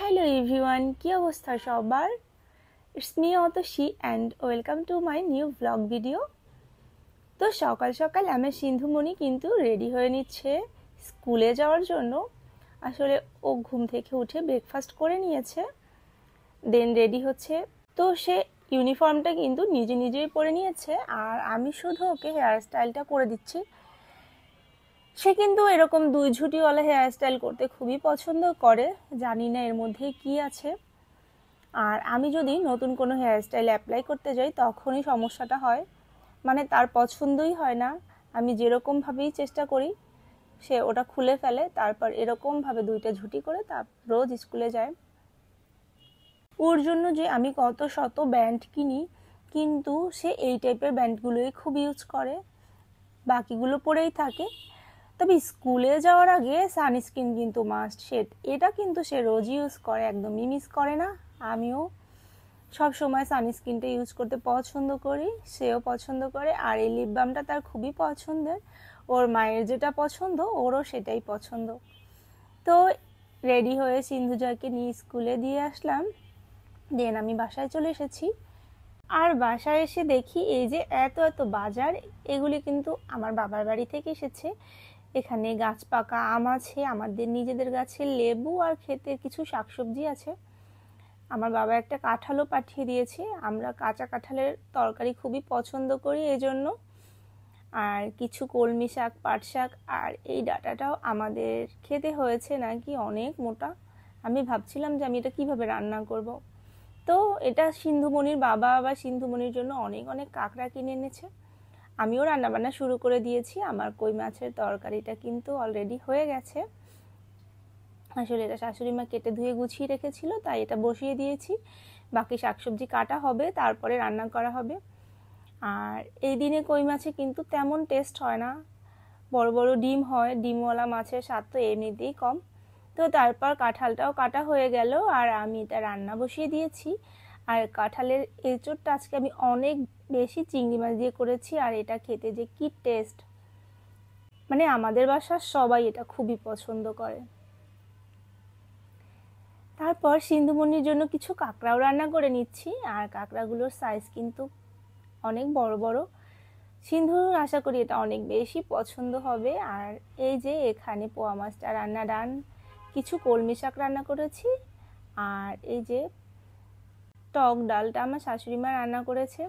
Hello everyone, কি অবস্থা সবার? It's me Atasi and welcome to my new blog video. তো সকাল সকাল আমার সিন্ধুমণি কিন্তু রেডি হয়ে নিচ্ছে স্কুলে যাওয়ার জন্য। আসলে ও ঘুম থেকে উঠে ব্রেকফাস্ট করে নিয়েছে, দেন রেডি হচ্ছে। তো সে ইউনিফর্মটা কিন্তু নিজে নিজেই পরে নিয়েছে, আর আমি শুধু ওকে হেয়ার স্টাইলটা করে দিচ্ছি। সে কিন্তু এরকম দুই ঝুঁটিওয়ালা হেয়ার স্টাইল করতে খুবই পছন্দ করে, জানি না এর মধ্যে কি আছে। আর আমি যদি নতুন কোনো হেয়ার স্টাইল অ্যাপ্লাই করতে যাই তখনই সমস্যাটা হয়, মানে তার পছন্দই হয় না। আমি যেরকমভাবেই চেষ্টা করি সে ওটা খুলে ফেলে, তারপর এরকমভাবে দুইটা ঝুঁটি করে তার রোজ স্কুলে যায়। ওর জন্য যে আমি কত শত ব্যান্ড কিনি, কিন্তু সে এই টাইপের ব্যান্ডগুলোই খুব ইউজ করে, বাকিগুলো পরেই থাকে। তবে স্কুলে যাওয়ার আগে সানস্ক্রিন কিন্তু মাস্ট সেট, এটা কিন্তু সে রোজ ইউজ করে, একদমই মিস করে না। আমিও সব সময় সানস্ক্রিনটা ইউজ করতে পছন্দ করি, সেও পছন্দ করে। আর এই লিপ বামটা তার খুবই পছন্দের, ওর মায়ের যেটা পছন্দ ওরও সেটাই পছন্দ। তো রেডি হয়ে সিন্ধুজয়কে নিয়ে স্কুলে দিয়ে আসলাম, দেন আমি বাসায় চলে এসেছি। আর বাসায় এসে দেখি এই যে এত এত বাজার, এগুলি কিন্তু আমার বাবার বাড়ি থেকে এসেছে। এখানে গাছ পাকা আম আছে, আমাদের নিজেদের গাছের লেবু, আর ক্ষেতের কিছু শাকসবজি আছে। আমার বাবা একটা কাঁঠালও পাঠিয়ে দিয়েছে, আমরা কাঁচা কাঁঠালের তরকারি খুবই পছন্দ করি এজন্য। আর কিছু কলমি শাক, পাট শাক, আর এই ডাঁটাটাও আমাদের খেতে হয়েছে নাকি অনেক মোটা। আমি ভাবছিলাম যে আমি এটা কিভাবে রান্না করব। তো এটা সিন্ধুমণির বাবা বা সিন্ধুমণির জন্য অনেক অনেক কাঁকড়া কিনে এনেছে। আমিও রান্নাবান্না শুরু করে দিয়েছি, আমার কই মাছের তরকারিটা কিন্তু অলরেডি হয়ে গেছে। আসলে এটা শাশুড়ি মা কেটে ধুয়ে গুছিয়ে রেখেছিল, তাই এটা বসিয়ে দিয়েছি। বাকি শাকসবজি কাটা হবে, তারপরে রান্না করা হবে। আর এই দিনে কই মাছে কিন্তু তেমন টেস্ট হয় না, বড় বড় ডিম হয়, ডিমওয়ালা মাছের স্বাদ তো এমনিতেই কম। তো তারপর কাঁঠালটাও কাটা হয়ে গেল, আর আমি এটা রান্না বসিয়ে দিয়েছি। আর কাঁঠালের এঁচোড়টা আজকে আমি অনেক বেশি চিংড়ি মাছ দিয়ে করেছি, আর এটা খেতে যে কি টেস্ট, মানে আমাদের বাসার সবাই এটা খুবই পছন্দ করে। তারপর সিন্ধুমণির জন্য কিছু কাঁকড়াও রান্না করে নিচ্ছি, আর কাঁকড়াগুলোর সাইজ কিন্তু অনেক বড় বড়। সিন্ধুর আশা করি এটা অনেক বেশি পছন্দ হবে। আর এই যে এখানে পোয়া মাছটা রান্না ডান, কিছু কলমি শাক রান্না করেছি, আর এই যে টক ডালটা আমার শাশুড়ি মা রান্না করেছে।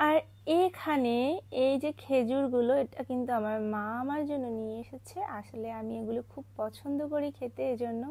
আর এখানে এই যে খেজুরগুলো, এটা কিন্তু আমার মা আমার জন্য নিয়ে এসেছে। আসলে আমি এগুলো খুব পছন্দ করি খেতে, এজন্য